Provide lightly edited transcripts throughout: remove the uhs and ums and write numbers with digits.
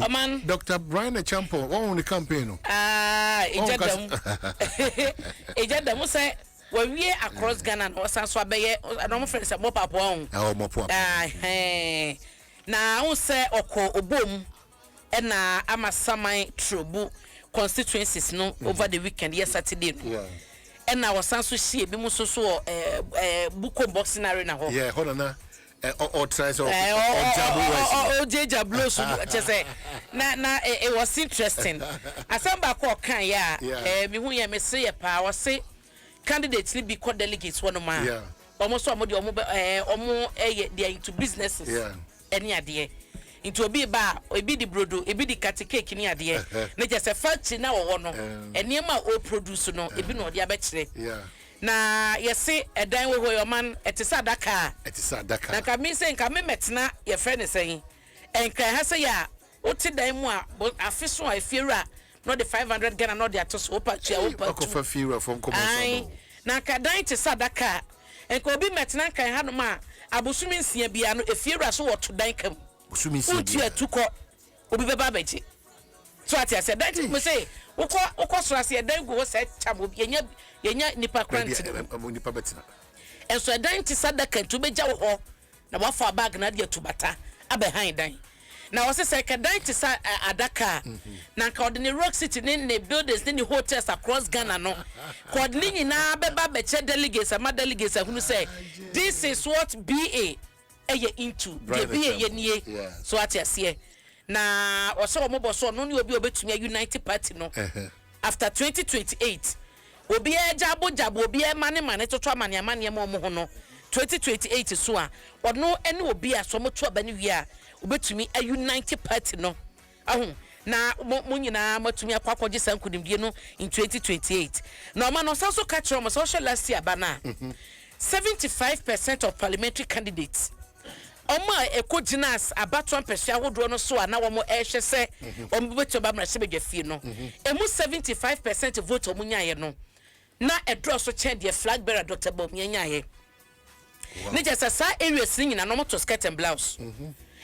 Oman Dr. Brian Champo on the campaign. Ejadam say we across Ghana no san so abeye no friend say mopapa on. Mopapa. Na won say oko obom e na amasaman trobu constituencies no over the weekend yes Saturday no. Yeah. E na wasan so hie bi mu so buko boxing arena ho. Yeah, hold on na. Or tries or Jablo so say na it was interesting. Asamba ko kan ya me hu ye me say pa wo say candidates ni be called delegates one man. Yeah. Almost omo they are into businesses. Yeah. Any ade into obi ba obi di brodo ebi di cat cake ni ade na just a factory na wo no eniema o produce no ebi no de abekire. Yeah. Na yesi edan wo your man etisa daka na ka mi say nka me metena ye friend say enka ha say ya oti dan mu a afiso a efiera no the 500 Ghana no the atos opa chia opa okofa fiera from commercial na ka dan etisa daka enka obi metena kan ha no ma abosumi nsia bia no efiera so woto dan kam busumi nsia uti atuko obi beba beji so ati ase dan me say ukọ so ase dan go se chamo yenya nipa kranti nipa betina enso dan ti sadaka ntu beja wo ho na wafa bag na de tubata abehan dan na wose se ka dan ti sa adaka na ka odine rock city ne buildings ne hotels across Ghana no coordinating na beba beche delegates ama delegates hunu say this is what BA into the BA yenie so ati ase na ose omo boso no ne obi obetumi unite party no after 2028 obi jabo obi mane toto amane mo ho no 2028 so a ono ene obi aso mo to abani wi a obetumi unite party no ahu na mo nyina matumi akwakoje sankudimdie no in 2028 na oma no so catch from social last year bana 75% of parliamentary candidates Oma ekoginas abatwa mpehia hodo no so na wo mo ehwe se omo beto ba mra sebedwa fie no emu 75% vote omo nyaye no na edro so chen de flag bearer Dr. Bob nyaye ne just sa areas nyina no moto skirt and blouse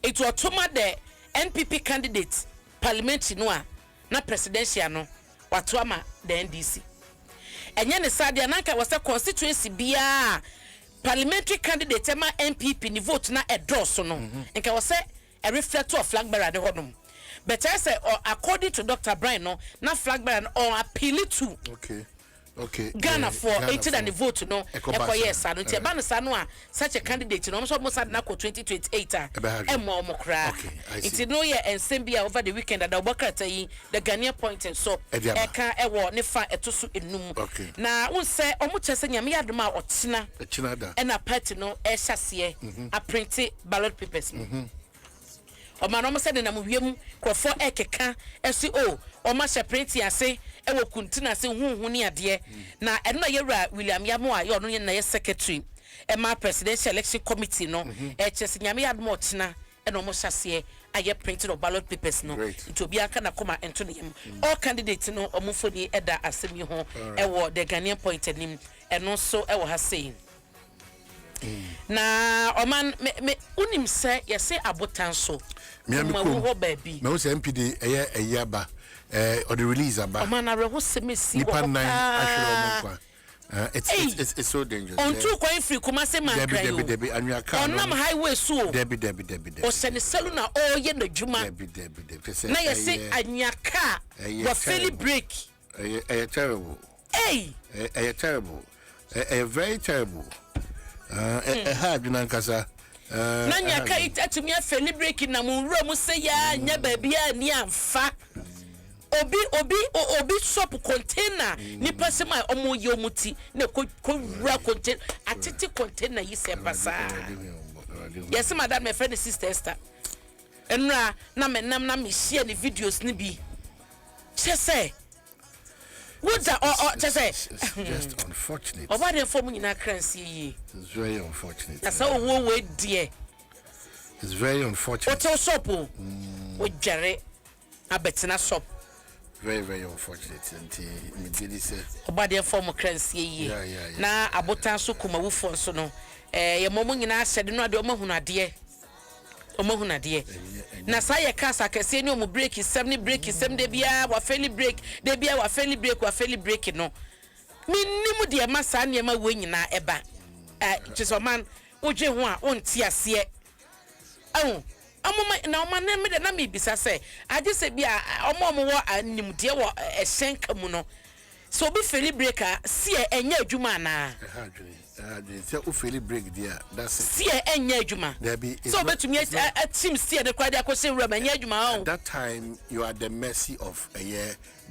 it was toma the NPP candidate parliamentary no a na presidential no wato ama the NDC enye ne sadia na nka wase constituency bia parliamentary candidate ema NPP ni vote na endorse no nka wase a reflect to flag bearer de hodom but I say according to Dr. Brian no na flag bearer on appeal to okay Ghana for 80 and the vote no yes no tie ban sa no a such a candidate no so mo sad na ko 2028 e mo kra it no ye Nsem bia over the weekend that Obokata yi the Ghanaian point and so e ka e wo ne fa etoso enum na won say omo chese nyame yadom a otena da e na party no e hyase a print ballot papers Omano mo said na mo wiem krofo ekeka esi oma she print ase e wo kuntina ase hunhu ne ade na eno na yewura William Yamo a ye no na ye secretary e ma presidential election committee no e chese nyame yadom otena e no mo hyase aye printed of ballot papers no it will be aka na koma ento ne yam all candidates no omofoni eda asemi ho e wo the Ghanaian point anim eno so e wo ha saying na oman me unim se yese abotan so wo baby me wo se MPD eye eyaba or the release aba oman areho se mesi nipa 9 ahwere omkwa it's so dangerous on two coin free kuma se man cry debi anwa car onam highway so debi o se ne selu na o ye na djuma debi na yese anya car wa fairly break terrible terrible very terrible hard nankasa na nyaka itatumi afeli break na munro mu se ya nya babia ni amfa obi shop container ni pasema omo ye omuti na ko wura container atiti container yi se pasa yes madam my friend sister Esther enra na me nam na me share the videos ni bi chese what's that just unfortunate oba dey form nyina kransi yi it's very unfortunate that's how we dear it's very unfortunate hotel shop we jare abetina shop very very unfortunate and me did say oba dey form kransi yi na abotan so kuma wufo so no ye momo nyina hyede no ade o mahunu ade Omohuna de na sa ye kasa kese ni omu break 7 de bia wa fairly break de bia wa fairly break no minnimu de ma sa ne ma wo nyina eba chisoman oje ho a onti ase amoma na omane me de na me bisa se age se bia omo wo animde wo ehyenka mu no so be fairly breaker see enya adwuma na say o fairly break there that's it see enya adwuma so betumi a team see the kwade akose wura enya adwuma that time you are the mercy of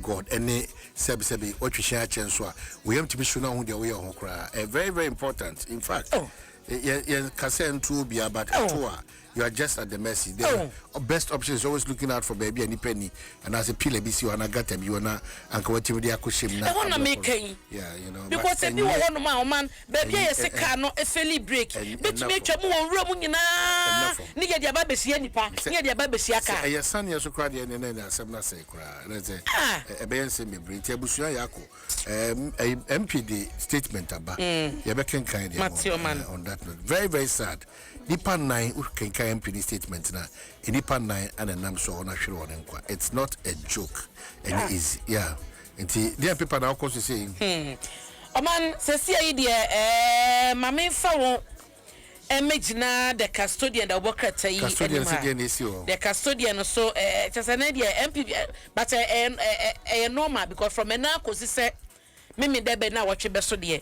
God any sebi otwehia chenso a we am to be sure na hu de we ho kra very very important in fact yeah kase ntu bia but to you are just at the mercy. The best option is always looking out for baby and penny. And as a pillar, BC, you wanna get them, you wanna and what you akushim. I wanna make yeah, you know, because if you want man, baby, I say, no, a fairly break. But to make your more room, you know, near the baby, see any part, near the baby, see a car. Your son, you so cried, and then some not say cry. Let's say, a baby, say me bring Tabusia Yako, MPD statement about Yabekan kind on that note. Very, very sad. Nipa 9 can MPD statement na Nipa 9 and a nam so na hwere on nkwa. It's not a joke and it is there people now cause saying Oman se sia yi de mame fa wo emagina the custodian da worker yi the custodian so chese na de MPD but normal because from na kosi se me debe na watch be so de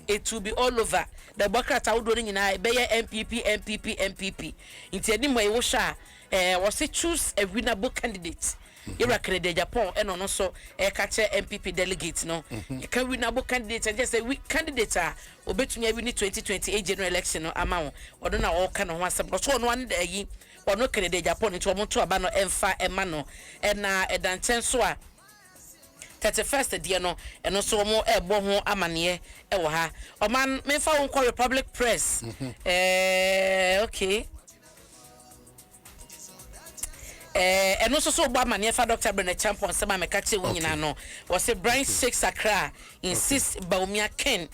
it will be all over the Bokata would doing in I be MPP. Into any way, was to choose a winnable candidate. You're a credit Japan and also a catcher MPP delegates. No, you can winnable candidates and just a weak candidate are obey me every 2028 general election amount or don't know all kind of one day or no credit Japan into a monto abano emfa emano and a dancenswa. 31st dear no and also more ho amane e wo ha o man me fa won call Republic Press okay and also so ba amane fa Dr. Abena champion se ma me ka che wo nyina no was a branch 6 Accra insist Baumia Ken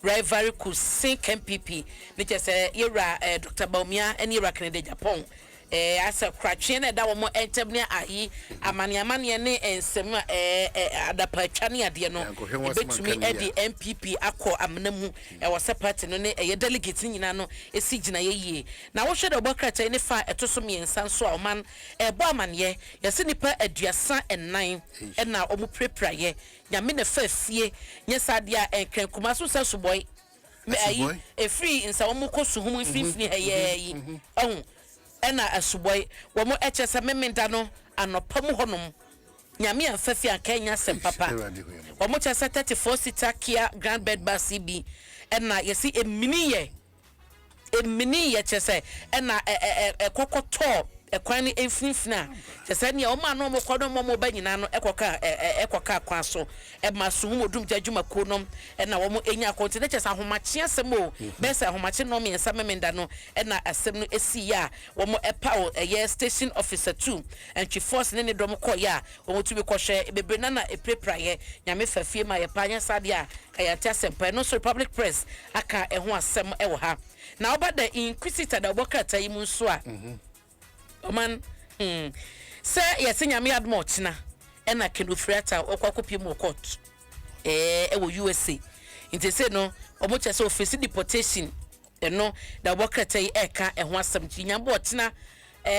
rivalry could sink MPP which is era Dr. Baumia and era Canada Japan as a crutch na da wo mo entemne ahi amane ne ensem adapachane ade no betumi edi MPP akọ amnamu e wo party no ne delegate nyina no esi gina yeye na wo hwe da Obokrata ne fa etoso miensa so a man bo amane yesi nipa aduasa ennan na omu prepraye nyame na fa fie nyesade a enkran kuma so Asuboi me ayi e free nsa wo mu kosu hum finfini hayi ena Asuboi wo mo echese memenda no anopamu honom nyame amfafi akanya sem papa wo mo chese 34 seater Kia Grand Bed Bus CB ena yesi emini ye chese ena kokoto ekwan ni enfinfina chese ne o ma no mo kodo mo ba nyina no ekoka kwan so e ma so hu modum jadwuma konom ena wo mo enya konti ne chese ahomache asem o besa ahomache no me nsa memenda no ena asem no esi ya wo mo epa ye station officer 2 and chief force ne dom ko ya wo mo tubi ko hwe bebre na eprepra ye nyame fafie ma ye panya sade a kayata sempa no so Republic Press aka ho asem e wo ha na oba da inquisitor da Obokrata yi mu so a Oman se yesinya me Adom ochina ena kenofriata okwakopie mu court wo USA inte se no omo chese o face deportation no da Obokrata yi eka ho asem nyambo ochina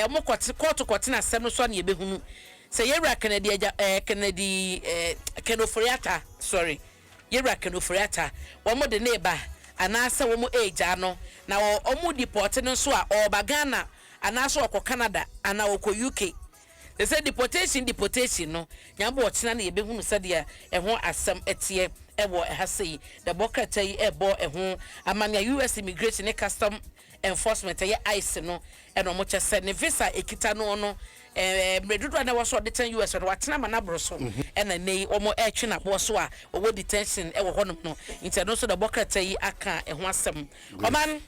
omo court na asem no so na yebehunu se yewra Kennedy kenofriata sorry yewra kenofriata omo de neba anase omo age ano na omo deport no so a obagana anaso okọ Canada ana okọ UK they say deportation no nyambo ochina na yebehunu sade ho asem etie ebo ehasei the Obokrata yi ebo ho amania US immigration and custom enforcement ICE no eno mo chese ne visa ekita no mredudu na waso detain US no watena manabro so ena nei omo etwe na bo so a owo detention ewo honom no intino so the Obokrata yi aka ho asem oman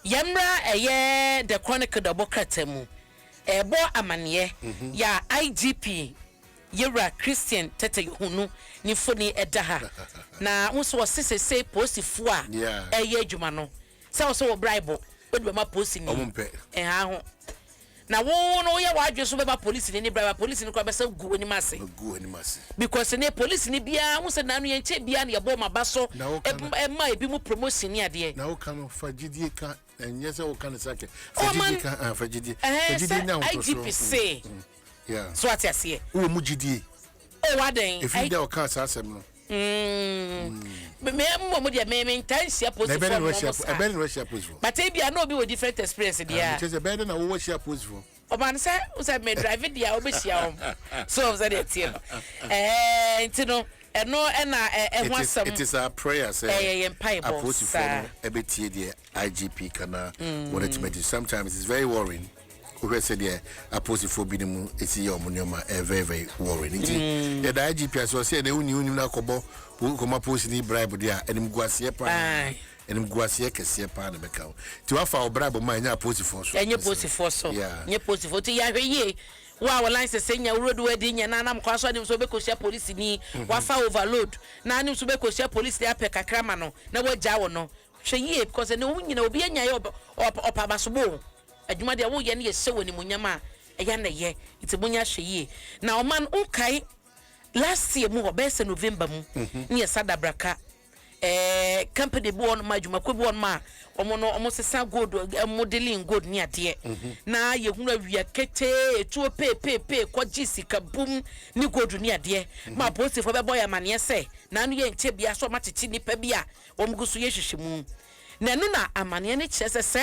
yemra the chronicle the Obokrata mu ebo amane ya IGP yewra Christian tete hunu ni foni edaha na nso sese posifo a adwuma no se wo bribe we be ma police ni omumpe ha ho na wo no ye wadwe so be ma police ni bra police ni ko be say gu ani mase because ne police ni bia wo se na no ye nche bia na ye bo ma ba so e ma ebi mu promotion ni ade na wo kan fagidie ka enye se wo kan sake fagidie ka fagidie na wo so IGP say yeah so ati ase wo mu gidie o waden if you dey o kan sa asem no me mo dia me tansia post for Abena no share post for but e bia no be with different experience dia because Abena na wo share post for oban say o say me drive dia o be share so say that here ntino eno na ehwasam it is our prayer say a post for ebetie dia IGP kana what it means sometimes it's very worrying. We said yeah, a positive for bidimu. It's your monoma very very worrying. Yeah, the IGP as well said they only na kobo who come post ni bribe there and mguasie pa and mguasie kese pa na beka. To afa bribe ma nya positive for so. Nya positive for so. Nya positive for ti ya hweye. Wa wa line say nya road we dey nya na nam kwa so dem so be ko share police ni wa fa overload. Na nim so be ko share police dey apɛ kakra ma no. Na wa gya wo no. Hweye because ne wo nyina obi anya ye opabasobo. Adwuma de wo ye ne ye hye woni munyama eya na ye itimunya hweye na oman unkai last year mu obese November mu ne sadabraka company bo on madwuma ko bo on ma omo sesa gold modeling gold ni ade na ye hunu awia kete etuo pe kwaji sika bum ni gold ni ade ma police fo be boy amane se na anu ye nche bia so matete nipa bia omgusu ye hwehwemu na nu na amane ne kyese se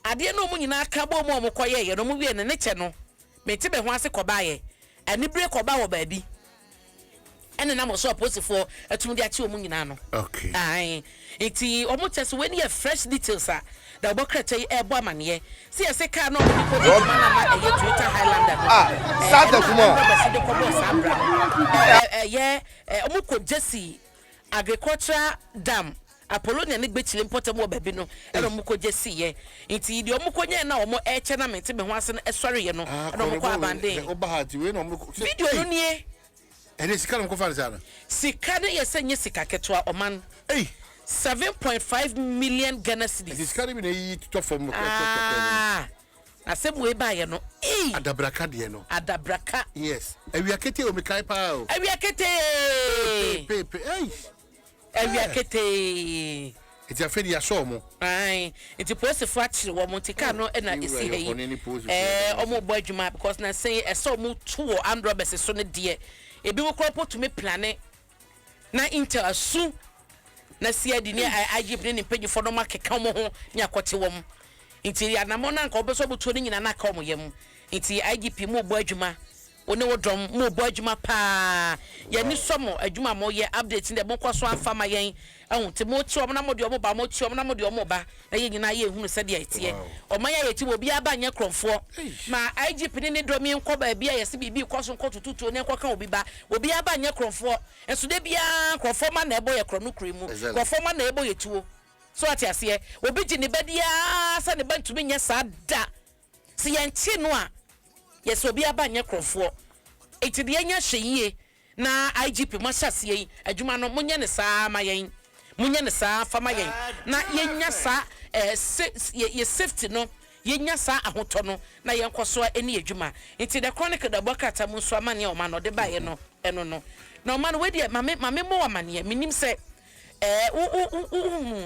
ade no mu nyina aka bo mu omokoye ye no mu wie ne che no meti be ho ase kobaye ani bre koba wo baabi ene na mo so posifo atum de achi omu nyina no okay ai iti omu tese when you fresh details a da bokrata e bo amane se ye se ka no mo ko de mana na e Twitter Highlander sada kuma ba de ko bo sabra omu ko Jesse agricultural dam Apollonia ni gbechile mpotem wo baabi no e no muko jesi ye nti di omuko nye na omo e che na mente me ho ase no esori ye no e no muko abande obahati we no muko video no nie ene sika no kofa nsa sika ne yesenye sika ketwa oman 7.5 million Ghana cedis sika ne bi na yi to fom ko na semu e ba ye no adabraka de no adabraka yes awiakete o mekai pa o awiakete pepe awiakete iti afedi ya so mo ai iti post for achire wo montika no na esi heyi omo bo adwuma because na say eso mo to andro bese so ne de ebi mo kro to me plane na inter asu na sia di ne agibne ne page for no makeka mo ho nya kote wo mo iti ya na mo na nka obeso buto ne nyina na ka mo yem iti IGP mo bo adwuma one wodom mo bo adwuma pa ya ni somo adwuma mo ye update de mo kwaso afama yen ahun te mo ti omo na mo de omo ba mo ti omo na mo de omo ba na ye nyina ye hunu se de atie oman ya yeti obi aba nya kromfo ma IGP ne do mi nko ba bia ye se bibi kwaso nko tututu ne nko obi ba obi aba nya kromfo enso de bia kromfo ma na ebo ye krono krimu kromfo ma na ebo ye tuo so ati ase obi ji ne badia sa ne bantumi nya sada si ye nti no a yes obi aba nya kromfo eti de nya hweye na IGP mashase yi adwuma no munye ne saa ma yen munye ne saa fama yen na yenya saa ye safety no yenya saa ahoto no na yen koso eni adwuma enti the chronicle da bokata mu so amane o ma no de ba ye no eno no na o ma no we de mame mo amane minim se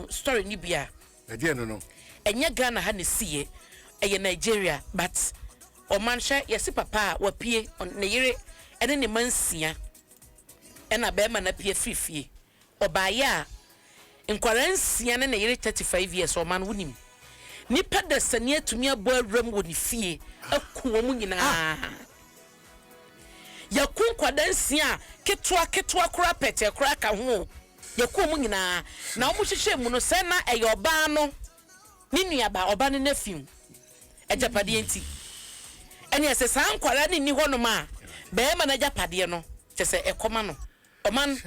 story ni bia e de no enye Ghana ha ne sie eye Nigeria but o man hye yesi papa wapie ne yire ene ne mansia ena be ma na pie frifie obaye a nkwaransia ne yire 35 years o man wunim nipa da sane atumi abo awram wo ne fie akuo mu nyina yakun kwadansia ketwa kura pete kura ka ho yakuo mu nyina na o mu hyehyɛ mu no se na eye oba no ni nuaba oba ne nafiu ejapade enti ene ese san kwara ni hono ma be ma na japade no kyese ekoma no oman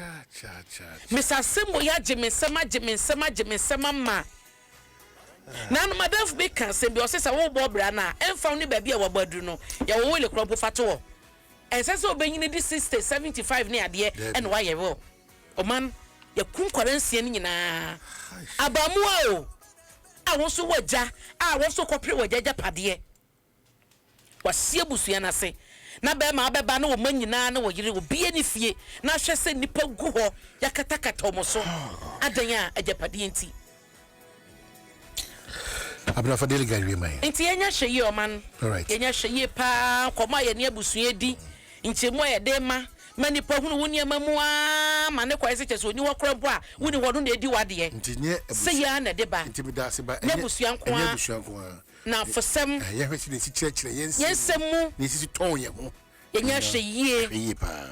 Mr. Semo ya jemensema ma na no madam be kan se bi o se wo bo bra na emfa ni ba bia wo badu no ya wo wele kro po fato ense se obenyini di 60 75 ne ade ene wa ye wo oman ya kun kwaransia ni nyina abamu o a won so waja a won so kopre waja japade wasie busua na se na be ma beba na wo manyina na wo yire obi ani fie na hwese nipa gu ho yakatakata omo so adan a ajapade enti Abena for daily guide mai. Enti enya hweye o man. Alright. Enya hweye pa koma ye ne abusua di. Nti mo ye de ma mani pa hunu woni amamu a ma ne kwa ese cheso ni wokrabo a woni wono na edi wade. Nti nye se ya na de ba. Nti bi da se ba. Enya abusua nko a. Na fosem. Ye hwese ne si kire yensem mu. Ne si ton ye ho. Enya hweye. Hweye pa.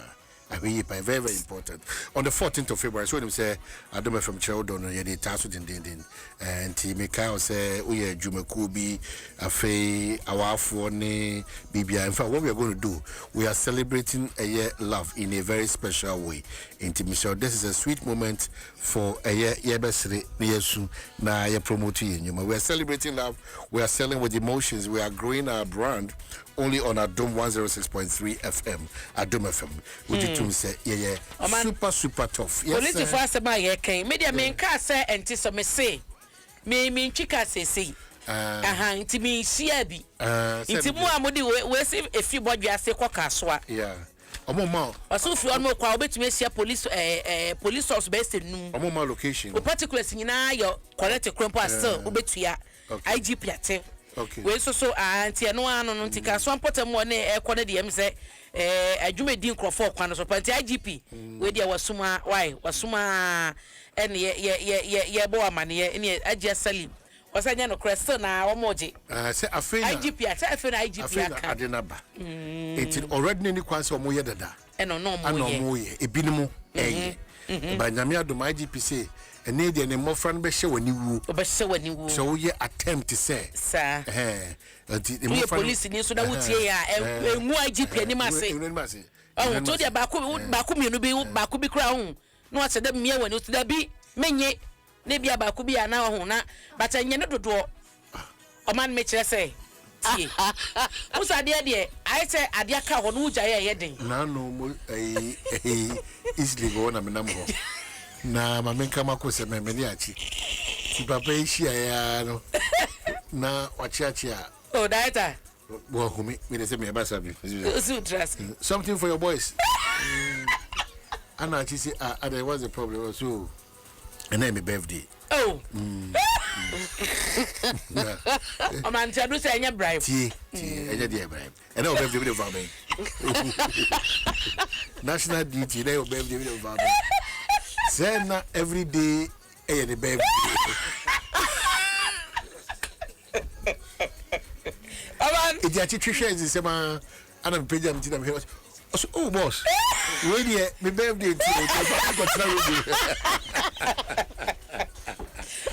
Very, very important. On the 14th of February, so when say Adom from Children, you did task with and Timika say, we are Jumakubi, Afe, our phone, Bibia. In fact, what we are going to do, we are celebrating a year love in a very special way. Intimission. This is a sweet moment for a year, Yesu, na ye promoting you. We are celebrating love, we are selling with emotions, we are growing our brand only on Adom 106.3 FM, Adom FM. Would you to say, yeah, super tough. Yes, police for us about ye came. Media men can say, and tis me say, me chika say, inti me shiabi. Inti mo amodi we see a few body as a quackaswa. Yeah. Omoma. Also, if you are more quite to me, police source based in Omoma location. Particularly in your correct crumple, sir, Ubetia, IGP at. Okay. We so auntie no ano no ntika so ampotem wo ne e kone de em se adwuma di nkrofo kwan so panti IGP we dia wasuma why wasuma ene ye bo amane ene agia salim wasanya no crystal na wo moje se afena IGP ata afena IGP aka adena ba it already ni kwan se omo ye dada eno no mo ye ebinimu ba nyame adom IGP say ene de ne mofra no be hye wani wu so ye attempt to say sir anti the mofra police ni so da wutie ya emu IGP ani ma say oh to dia ba ku mienu bi ba ku bi kra hu no ase da mie wani so da bi menye ne bia ba ku bi ana ho na but enye ne dodo o man me kire say tie usa de ai say ade aka ho no uja ye den na no mo easily go na menam ho na mamenka makose memeni achi ti papa ishi ya no na wachiachi a oh daita wo humi me dey say me ba sabi trust something for your boys ana achi say there was a problem so and then my birthday oh o man chadu say anya bribe ti anya dey bribe and our birthday video for me national duty na your birthday video for me. Then every day, the baby. It's a teacher is the same. And I'm paying them to them. Oh, boss, wait here, my birthday.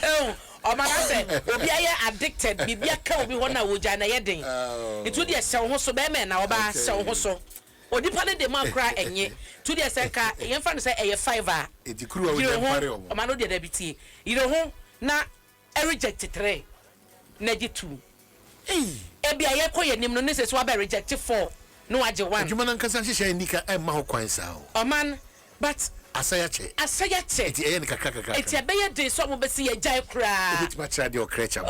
Oh, man, I said, we are addicted. We are coming. We want to go to wedding. It would be a so so bad now, but so. O dipane de man cry enye to the senka yen fa no say e 5 e di kru a we dem pare o ma no de dabiti ire ho na e reject 3 na gi 2 e bia ye koye nim no ne se so aba reject 4 no age 1 adwuma nan kasa hye ndika e ma ho kwan sa o man but asaya che eti e yen kaka eti abeye de so mo be se ye jai kra e bit ma tra de o krecha